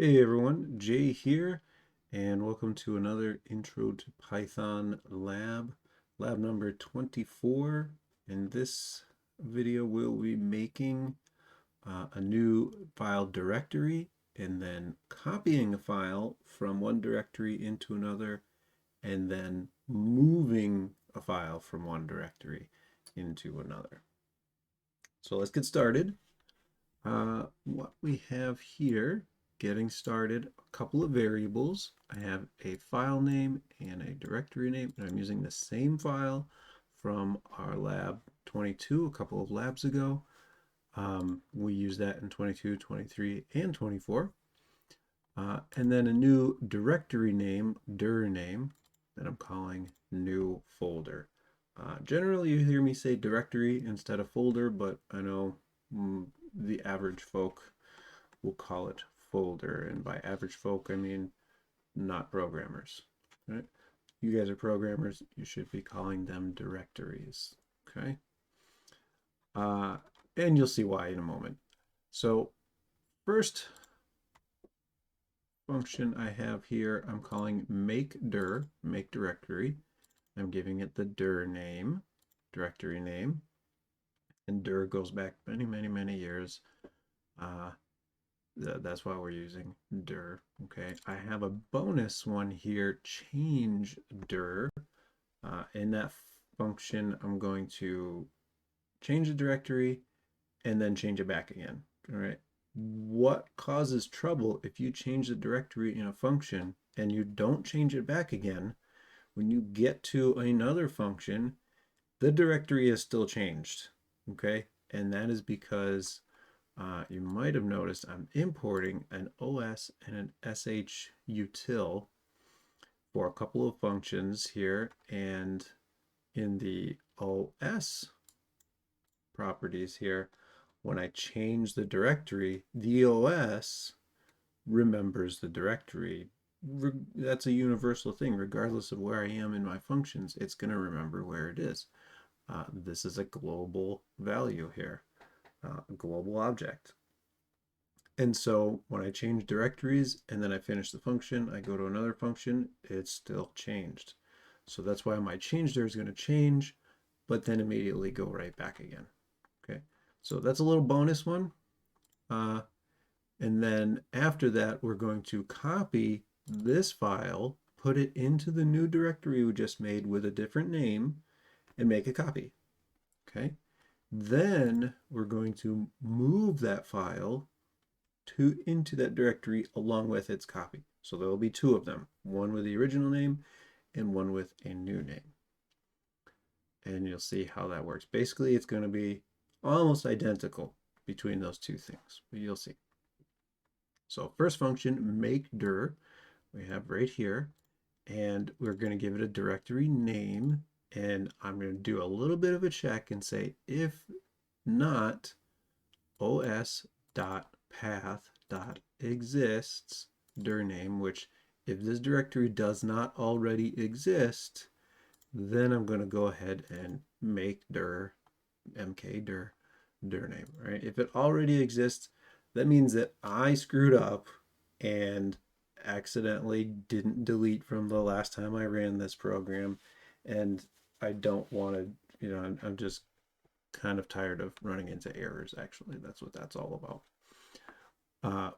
Hey everyone, Jay here, and welcome to another Intro to Python lab number 24. In this video, we'll be making a new file directory and then copying a file from one directory into another and then moving a file from one directory into another. So let's get started. What we have here, getting started, a couple of variables. I have a file name and a directory name, and I'm using the same file from our lab 22 a couple of labs ago. We use that in 22, 23, and 24. And then a new directory name, dir name, that I'm calling new folder. Generally, you hear me say directory instead of folder, but I know the average folk will call it folder. And by average folk, I mean not programmers. Right? You guys are programmers. You should be calling them directories. Okay. Uh, and you'll see why in a moment. So first function I have here, I'm calling make dir, make directory. I'm giving it the dir name, directory name. And dir goes back many, many, many years. Uh, that's why we're using dir. Okay, I have a bonus one here, change dir. In that function, I'm going to change the directory and then change it back again. All right. What causes trouble if you change the directory in a function and you don't change it back again? When you get to another function, the directory is still changed. Okay, and that is because you might have noticed I'm importing an OS and an SH util for a couple of functions here, and in the OS properties here, when I change the directory, the OS remembers the directory. That's a universal thing. Regardless of where I am in my functions, it's going to remember where it is. This is a global value here, a global object. And so when I change directories and then I finish the function, I go to another function, it's still changed. So that's why my change there is going to change, but then immediately go right back again. Okay, so that's a little bonus one. Uh, and then after that, we're going to copy this file, put it into the new directory we just made with a different name, and make a copy. Okay, then we're going to move that file into that directory along with its copy. So there will be two of them, one with the original name and one with a new name. And you'll see how that works. Basically, it's going to be almost identical between those two things, but you'll see. So first function, make dir, we have right here, and we're going to give it a directory name, and I'm going to do a little bit of a check and say if not os.path.exists dir name, which if this directory does not already exist, then I'm going to go ahead and make dir mkdir dir name, right? If it already exists, that means that I screwed up and accidentally didn't delete from the last time I ran this program, and I don't want to, I'm just kind of tired of running into errors. Actually, that's what that's all about.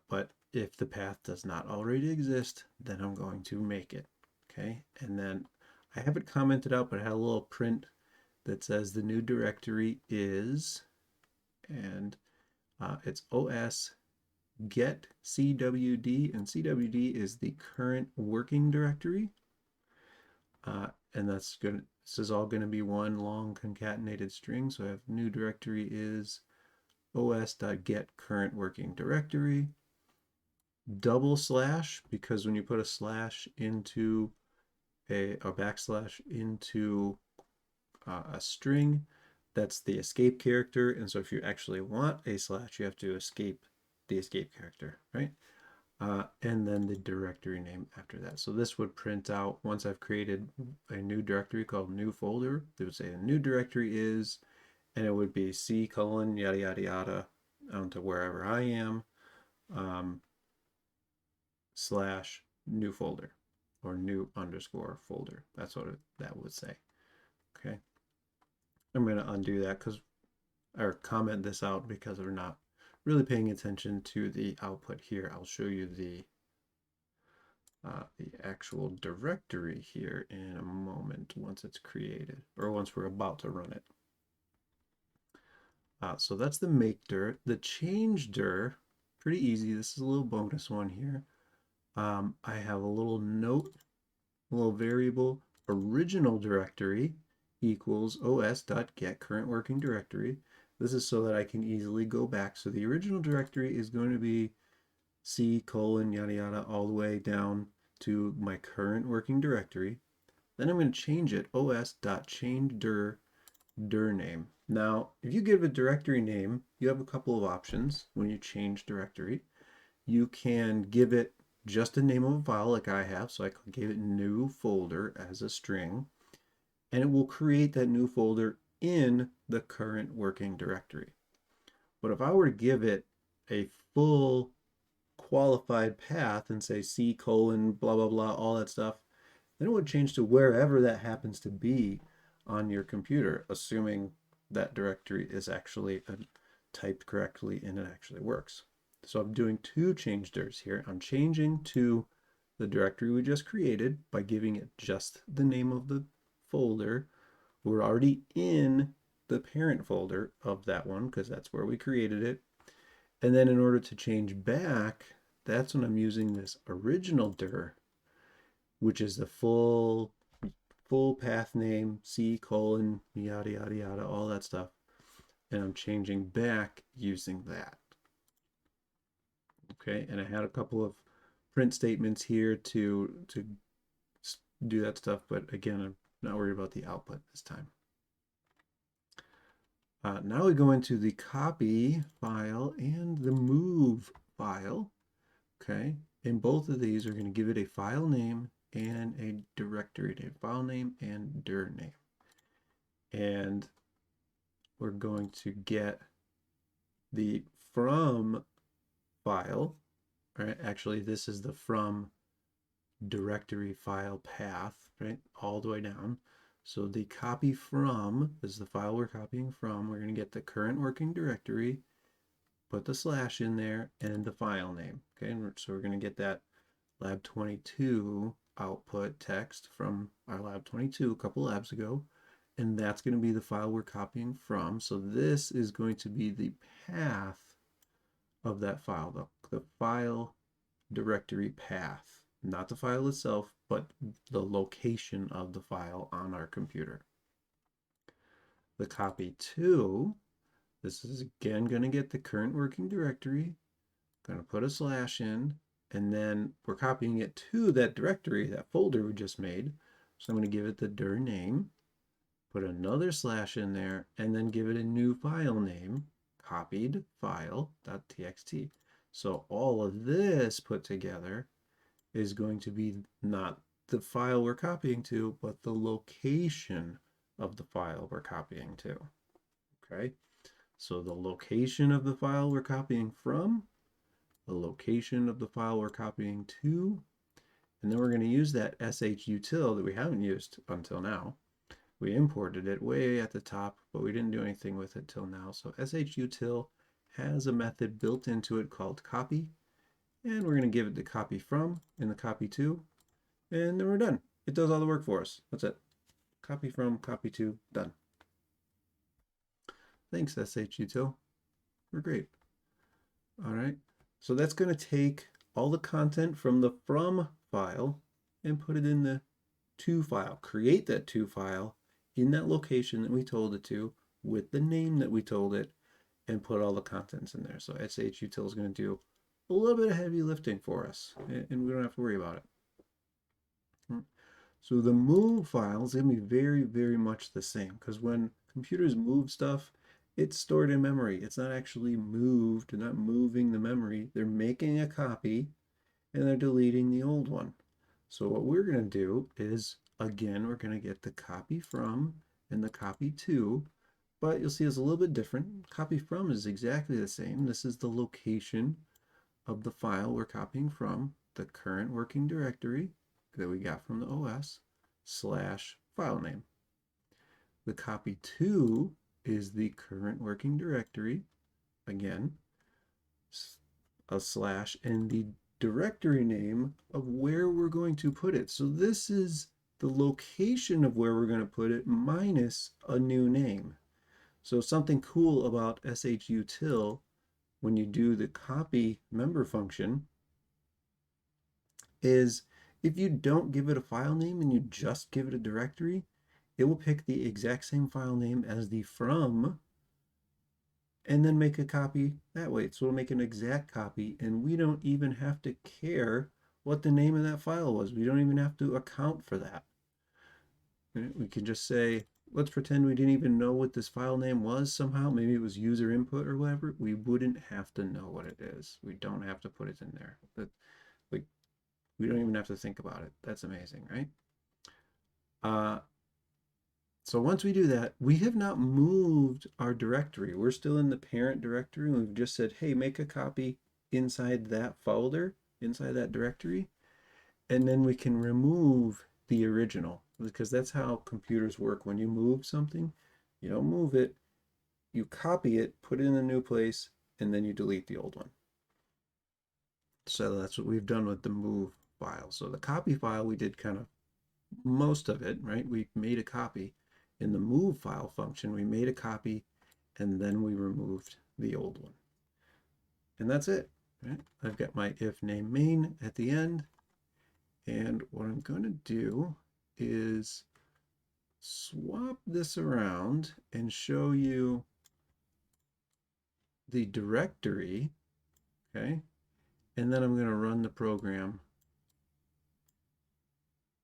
But if the path does not already exist, then I'm going to make it. Okay, and then I have it commented out, but I had a little print that says the new directory is, and it's os get cwd, and cwd is the current working directory. And that's good. This is all going to be one long concatenated string. So I have new directory is os.get current working directory, double slash, because when you put a slash into a backslash into a string, that's the escape character. And so if you actually want a slash, you have to escape the escape character, right? And then the directory name after that. So this would print out, once I've created a new directory called new folder, it would say the new directory is, and it would be C colon yada yada yada to wherever I am. slash new folder or new underscore folder. That's what that would say. Okay. I'm going to undo that or comment this out because we're not really paying attention to the output here. I'll show you the actual directory here in a moment once it's created or once we're about to run it. So that's the make dir. The change dir, pretty easy. This is a little bonus one here. I have a little note, a little variable, original directory equals os.get current working directory. This is so that I can easily go back. So the original directory is going to be C : yada yada all the way down to my current working directory. Then I'm going to change it os.change dir name. Now, if you give a directory name, you have a couple of options when you change directory. You can give it just a name of a file like I have, so I gave it new folder as a string, and it will create that new folder in the current working directory. But if I were to give it a full qualified path and say C : blah blah blah, all that stuff, then it would change to wherever that happens to be on your computer, assuming that directory is actually typed correctly and it actually works. So I'm doing two change dirs here. I'm changing to the directory we just created by giving it just the name of the folder. We're already in the parent folder of that one because that's where we created it. And then in order to change back, that's when I'm using this original dir, which is the full path name, C : yada yada yada, all that stuff. And I'm changing back using that. Okay, and I had a couple of print statements here to do that stuff, but again, I'm not worried about the output this time. Now we go into the copy file and the move file. Okay, in both of these, we're going to give it a file name and a directory name, file name and dir name. And we're going to get the from file. Right, actually, this is the from directory file path, right, all the way down. So the copy from is the file we're copying from. We're going to get the current working directory, put the slash in there, and the file name. Okay, so we're going to get that lab 22 output text from our lab 22 a couple labs ago, and that's going to be the file we're copying from. So this is going to be the path of that file, the file directory path, not the file itself, but the location of the file on our computer. The copy to, this is again going to get the current working directory, going to put a slash in, and then we're copying it to that directory, that folder we just made. So I'm going to give it the dir name, put another slash in there, and then give it a new file name, copied file.txt. So all of this put together is going to be not the file we're copying to, but the location of the file we're copying to. Okay, so the location of the file we're copying from, the location of the file we're copying to, and then we're going to use that sh-util that we haven't used until now. We imported it way at the top, but we didn't do anything with it till now. So sh-util has a method built into it called copy, and we're going to give it the copy from and the copy to, and then we're done. It does all the work for us. That's it. Copy from, copy to, done. Thanks, sh-util. We're great. All right. So that's going to take all the content from the from file and put it in the to file. Create that to file in that location that we told it to with the name that we told it, and put all the contents in there. So sh-util is going to do a little bit of heavy lifting for us, and we don't have to worry about it. So the move file is going to be very, very much the same, because when computers move stuff, it's stored in memory. It's not actually moved. They're not moving the memory. They're making a copy, and they're deleting the old one. So what we're going to do is, again, we're going to get the copy from and the copy to, but you'll see it's a little bit different. Copy from is exactly the same. This is the location of the file we're copying from, the current working directory that we got from the OS, slash file name. The copy to is the current working directory, again, a slash, and the directory name of where we're going to put it. So this is the location of where we're going to put it minus a new name. So something cool about shutil when you do the copy member function is if you don't give it a file name and you just give it a directory, it will pick the exact same file name as the from and then make a copy that way. So it'll make an exact copy, and we don't even have to care what the name of that file was. We don't even have to account for that. We can just say, let's pretend we didn't even know what this file name was somehow. Maybe it was user input or whatever. We wouldn't have to know what it is. We don't have to put it in there. But like, we don't even have to think about it. That's amazing, right? So once we do that, we have not moved our directory. We're still in the parent directory. And we've just said, hey, make a copy inside that folder, inside that directory. And then we can remove the original, because that's how computers work. When you move something, you don't move it, you copy it, put it in a new place, and then you delete the old one. So that's what we've done with the move file. So the copy file, we did kind of most of it, right? We made a copy. In the move file function, we made a copy and then we removed the old one. And that's it, right? I've got my if name main at the end. And what I'm going to do is swap this around and show you the directory, okay? And then I'm going to run the program.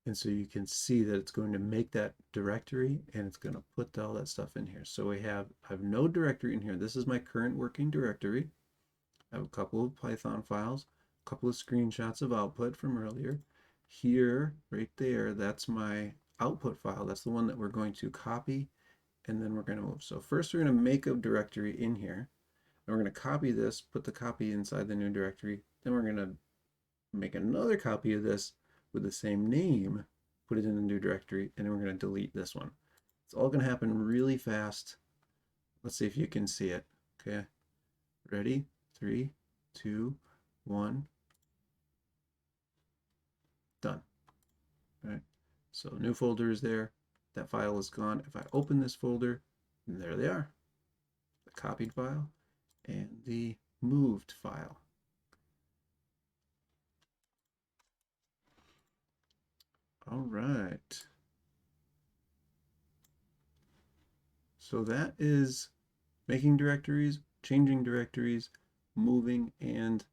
And so you can see that it's going to make that directory and it's going to put all that stuff in here. So I have no directory in here. This is my current working directory. I have a couple of Python files, a couple of screenshots of output from earlier. Here, right there, that's my output file. That's the one that we're going to copy and then we're going to move. So first we're going to make a directory in here. And we're going to copy this, put the copy inside the new directory. Then we're going to make another copy of this with the same name, put it in the new directory, and then we're going to delete this one. It's all going to happen really fast. Let's see if you can see it. Okay, ready? 3, 2, 1. Done. All right, so new folder is there. That file is gone. If I open this folder, there they are. The copied file and the moved file. All right. So that is making directories, changing directories, moving and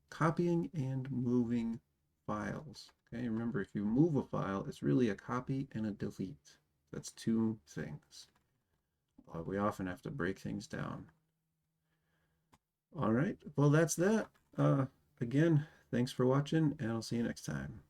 copying and moving files. Okay, remember, if you move a file, it's really a copy and a delete. That's two things. We often have to break things down. All right, well, that's that. Again, thanks for watching, and I'll see you next time.